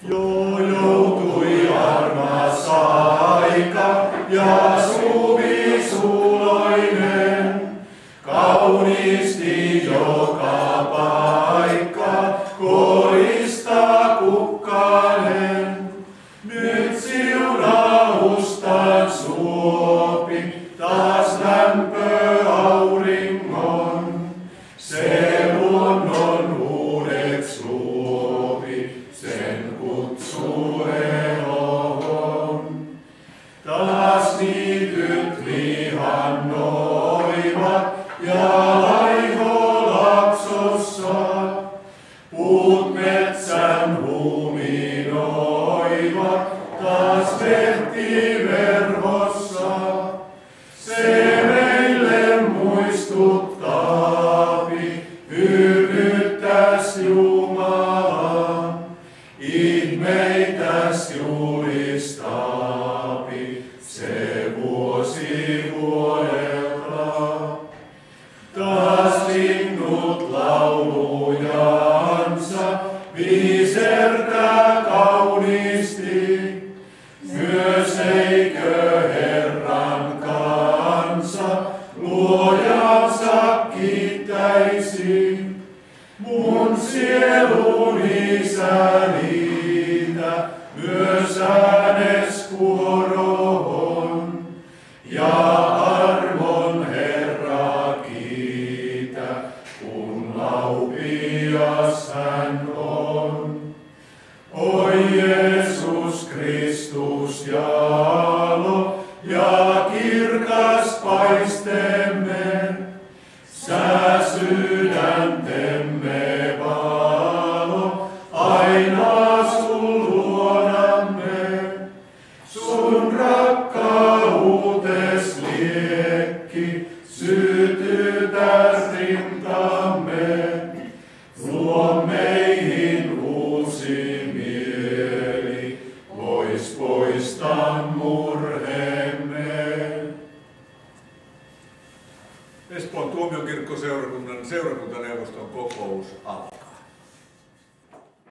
Jo joutui armas aika ja suvi suloinen, kauniisti joka paikka koristaa kukkanen. Nyt siunaustaan suopi taas lämpö auringon, se luonnon uudeksi luopi sen kutsuu eloon. Taas niityt lihannoivat ja laiho lapsossa, puut metsän huminoivat taas lehtiverhossa. Se meille muistuttaapi, hyvyyttäs Jumalaa, ihmeitäs julistaapi, se vuosi vuodelta. Taas linnut laulujansa visertää kauniisti, myös eikö Herran kansa luojansa kiittäisi. Mun sieluni sä liitä myös äänes kuoroon, ja armon Herra kiitä, kun laupias hän on. Oi Jeesus Kristus jalo ja kirkas paistemme, sä sydäntemme valo, aina sun luonamme. Sun rakkautes liekki sytytä rintamme, luo meihin uusi mieli, vois poistaa murheemme. Espoon tuomiokirkkoseurakunnan seurakuntaneuvoston kokous alkaa.